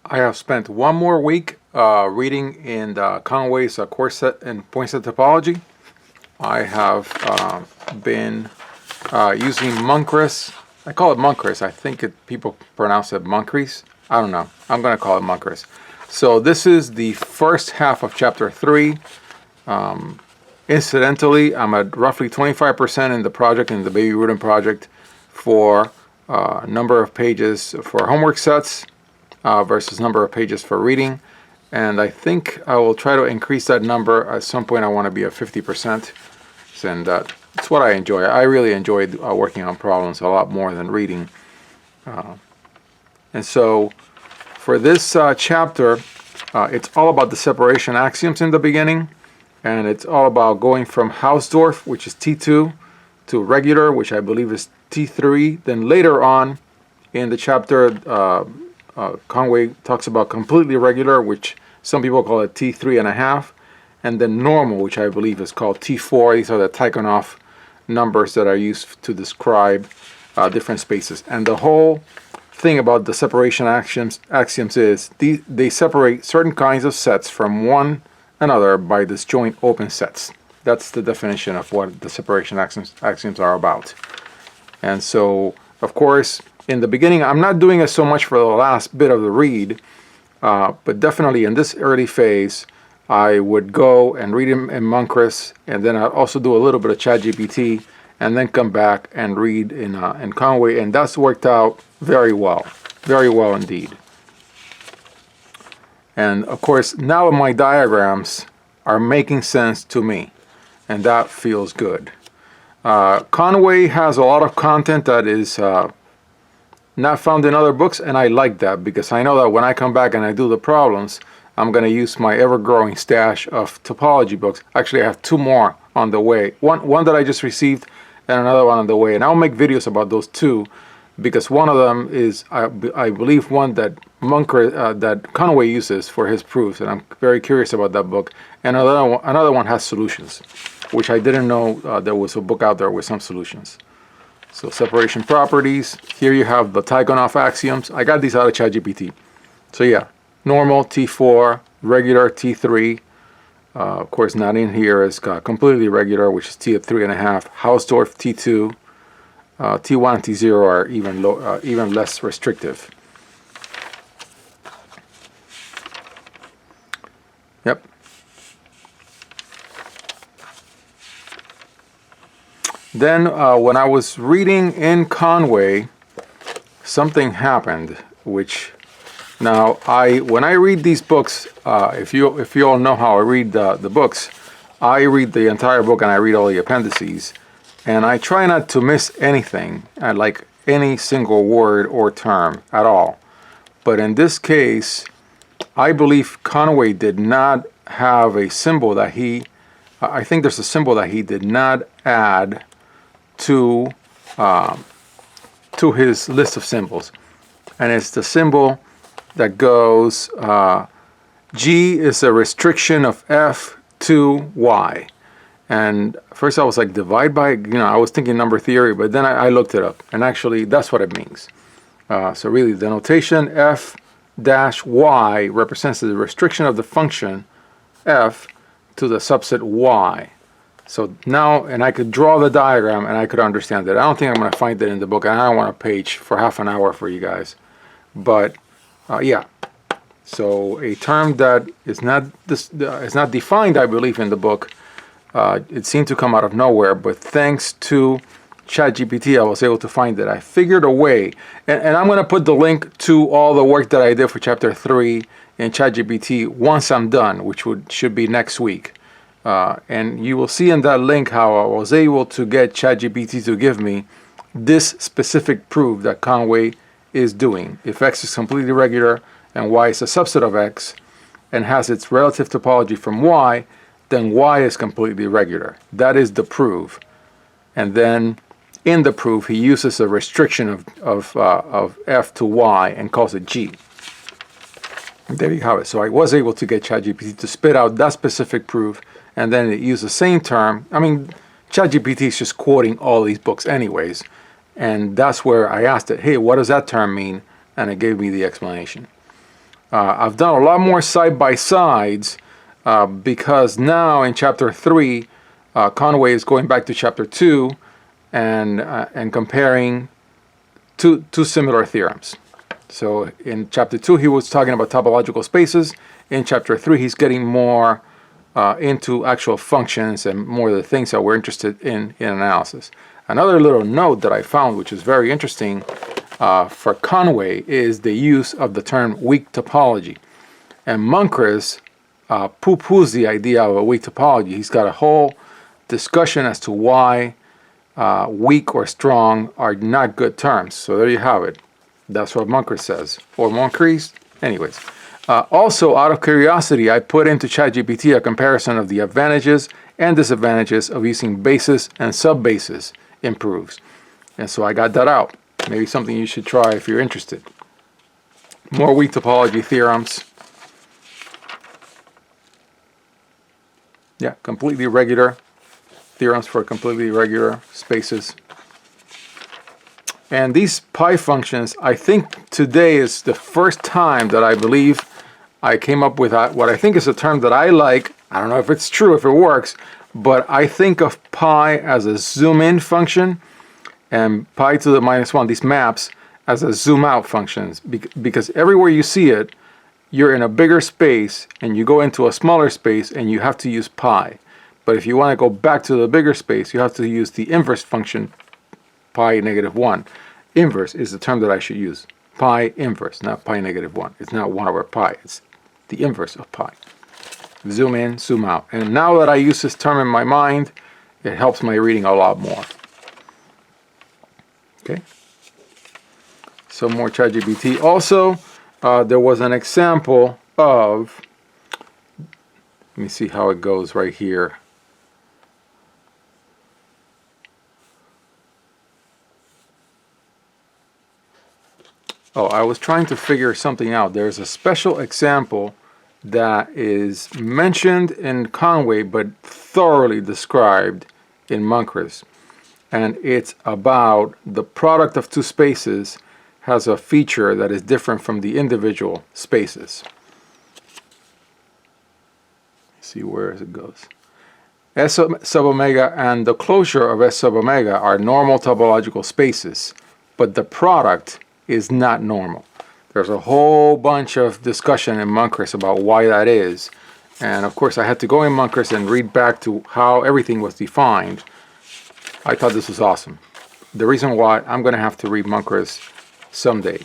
I have spent one more week reading in Conway's course set in points of topology. I have been using Moncris. I call it Moncris. I think people pronounce it Moncris. I don't know. I'm going to call it Moncris. So this is the first half of chapter 3. Incidentally, I'm at roughly 25% in the project, in the baby rooting project, for number of pages for homework sets versus number of pages for reading. And I think I will try to increase that number. At some point I want to be at 50%. And it's what I enjoy. I really enjoyed working on problems a lot more than reading. And so for this chapter, it's all about the separation axioms in the beginning. And it's all about going from Hausdorff, which is T2, to regular, which I believe is T3. Then later on in the chapter, Conway talks about completely regular, which some people call it T3.5. And then normal, which I believe is called T4. These are the Tychonoff numbers that are used to describe different spaces. And the whole thing about the separation axioms is they separate certain kinds of sets from one another by disjoint open sets. That's the definition of what the separation axioms are about. And so, of course, in the beginning, I'm not doing it so much for the last bit of the read, but definitely in this early phase, I would go and read him in Moncris, and then I'd also do a little bit of ChatGPT, and then come back and read in Conway, and that's worked out very well indeed. And of course, now my diagrams are making sense to me, and that feels good. Conway has a lot of content that is not found in other books, and I like that because I know that when I come back and I do the problems, I'm going to use my ever-growing stash of topology books. Actually, I have 2 more on the way. One that I just received and another one on the way. And I'll make videos about those 2 because one of them is, I believe, one that that Conway uses for his proofs. And I'm very curious about that book. And another one has solutions, which I didn't know there was a book out there with some solutions. So separation properties. Here you have the Tychonoff axioms. I got these out of ChatGPT. So yeah. Normal, T4, regular, T3. Of course, not in here is completely regular, which is T at 3.5. Hausdorff, T2. T1 and T0 are even less restrictive. Yep. Then when I was reading in Conway, something happened, which... Now, when I read these books, if you all know how I read the books, I read the entire book and I read all the appendices, and I try not to miss anything, like any single word or term at all. But in this case, I believe Conway did not have a symbol that I think there's a symbol that he did not add to his list of symbols, and it's the symbol that goes, G is a restriction of F to Y. And first I was like, divide by, I was thinking number theory, but then I looked it up, and actually that's what it means. So really the notation F dash Y represents the restriction of the function F to the subset Y. So now, and I could draw the diagram and I could understand it. I don't think I'm going to find it in the book, and I don't want a page for half an hour for you guys. But yeah, so a term that is not defined, I believe, in the book. It seemed to come out of nowhere, but thanks to ChatGPT, I was able to find it. I figured a way, and I'm going to put the link to all the work that I did for chapter 3 in ChatGPT once I'm done, which should be next week. And you will see in that link how I was able to get ChatGPT to give me this specific proof that Conway is doing. If X is completely regular and Y is a subset of X and has its relative topology from Y, then Y is completely regular. That is the proof. And then in the proof, he uses a restriction of F to Y and calls it G. And there you have it. So I was able to get ChatGPT to spit out that specific proof, and then it used the same term. I mean, ChatGPT is just quoting all these books anyways. And that's where I asked it, hey, what does that term mean? And it gave me the explanation. I've done a lot more side-by-sides because now in chapter 3, Conway is going back to chapter 2 and comparing two similar theorems. So in chapter 2, he was talking about topological spaces. In chapter 3, he's getting more into actual functions and more of the things that we're interested in analysis. Another little note that I found, which is very interesting for Conway, is the use of the term weak topology. And Munkres poo-poos the idea of a weak topology. He's got a whole discussion as to why weak or strong are not good terms. So there you have it. That's what Munkres says. Or Munkres. Anyways. Also, out of curiosity, I put into ChatGPT a comparison of the advantages and disadvantages of using basis and sub-basis in proofs. And so I got that out. Maybe something you should try if you're interested. More weak topology theorems. Yeah, completely regular. Theorems for completely regular spaces. And these pi functions, I think today is the first time that I believe I came up with what I think is a term that I like. I don't know if it's true, if it works, but I think of pi as a zoom in function and pi to the -1, these maps, as a zoom out functions, because everywhere you see it, you're in a bigger space and you go into a smaller space and you have to use pi. But if you want to go back to the bigger space, you have to use the inverse function, pi -1. Inverse is the term that I should use. Pi inverse, not pi -1. It's not 1 over pi. It's the inverse of pi. Zoom in, zoom out. And now that I use this term in my mind, it helps my reading a lot more. Okay. Some more ChatGPT. Also, there was an example of, let me see how it goes right here. Oh, I was trying to figure something out. There's a special example that is mentioned in Conway but thoroughly described in Munkres. And it's about the product of two spaces has a feature that is different from the individual spaces. Let's see where it goes. S sub omega and the closure of S sub omega are normal topological spaces, but the product is not normal. There's a whole bunch of discussion in Munkres about why that is. And of course I had to go in Munkres and read back to how everything was defined. I thought this was awesome. The reason why I'm going to have to read Munkres someday.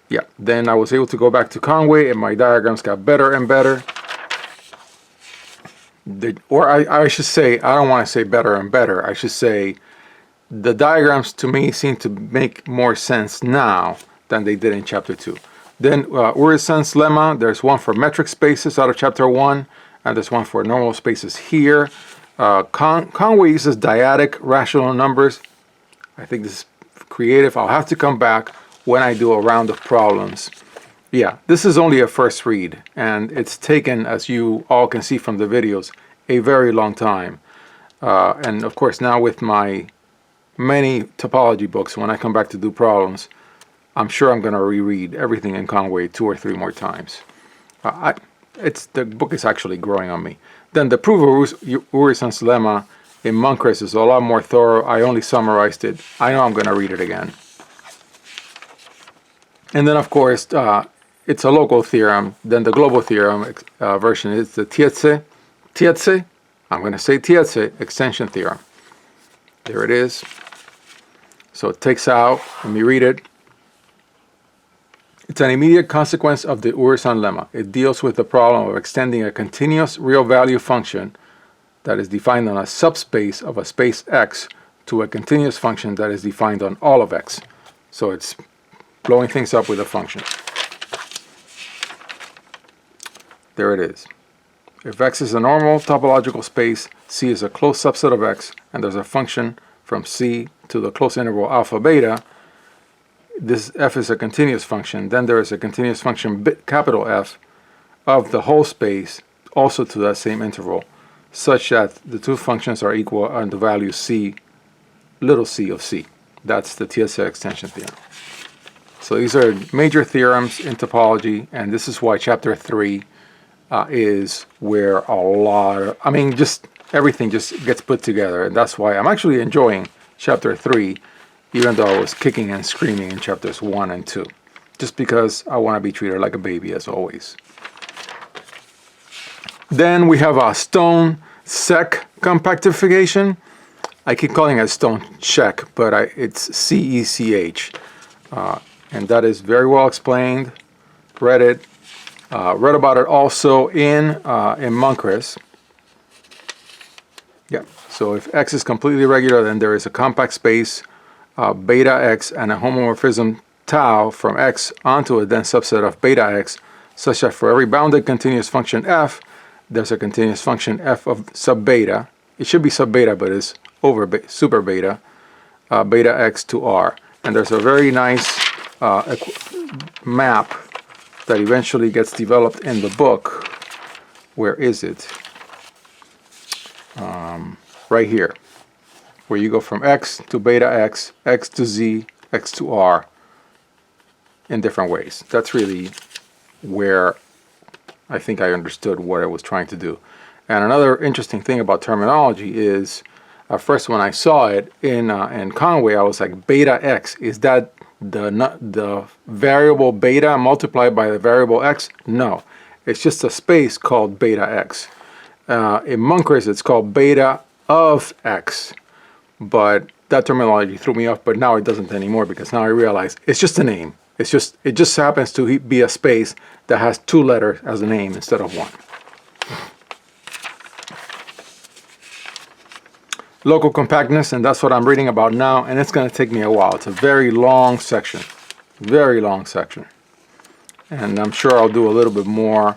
Yeah, then I was able to go back to Conway and my diagrams got better and better. I should say, I don't want to say better and better. I should say the diagrams to me seem to make more sense now than they did in chapter 2. Then Urisan's lemma, there's one for metric spaces out of chapter 1, and there's one for normal spaces here. Conway uses dyadic rational numbers. I think this is creative. I'll have to come back when I do a round of problems. Yeah, this is only a first read, and it's taken, as you all can see from the videos, a very long time. And of course now with my many topology books, when I come back to do problems, I'm sure I'm going to reread everything in Conway 2 or 3 more times. The book is actually growing on me. Then the proof of Urisan's lemma in Munkres is a lot more thorough. I only summarized it. I know I'm going to read it again. And then of course it's a local theorem. Then the global theorem version is the Tietse, I'm going to say Tietse extension theorem. There it is. So it takes out, let me read it. It's an immediate consequence of the Urisan lemma. It deals with the problem of extending a continuous real value function that is defined on a subspace of a space X to a continuous function that is defined on all of X. So it's blowing things up with a function. There it is. If X is a normal topological space, C is a closed subset of X, and there's a function from C to the closed interval alpha beta, this F is a continuous function. Then there is a continuous function capital F of the whole space also to that same interval, such that the two functions are equal on the value C, little c of C. That's the TSA extension theorem. So these are major theorems in topology, and this is why chapter 3 is where a lot of, I mean, just everything just gets put together, and that's why I'm actually enjoying chapter 3, even though I was kicking and screaming in chapters 1 and 2, just because I want to be treated like a baby as always. Then we have a stone sec compactification. I keep calling it stone check, but it's CECH. And that is very well explained. Read it. Read about it also in Munkres. Yeah. So if X is completely regular, then there is a compact space beta X and a homomorphism tau from X onto a dense subset of beta X, such that for every bounded continuous function F, there's a continuous function F of sub beta. It should be sub beta, but it's over super beta, beta X to R. And there's a very nice map that eventually gets developed in the book. Where is it? Right here, where you go from X to beta X, X to Z, X to R in different ways. That's really where I think I understood what I was trying to do. And another interesting thing about terminology is, first when I saw it in Conway, I was like, beta X, is that the variable beta multiplied by the variable X? No, it's just a space called beta X. In Munkres, it's called beta of X, but that terminology threw me off, but now it doesn't anymore, because now I realize it's just a name. It just happens to be a space that has 2 letters as a name instead of 1. Local compactness, and that's what I'm reading about now, and it's going to take me a while. It's a very long section, and I'm sure I'll do a little bit more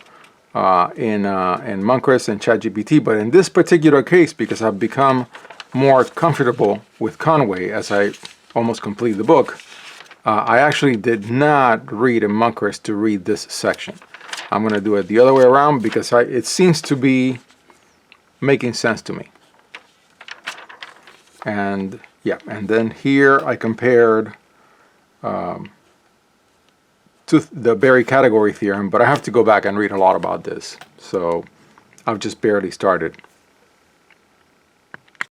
in Munkres and ChatGPT, but in this particular case, because I've become more comfortable with Conway as I almost complete the book, I actually did not read in Munkres to read this section. I'm going to do it the other way around, because it seems to be making sense to me. And yeah, and then here I compared to the Berry category theorem, but I have to go back and read a lot about this. So I've just barely started.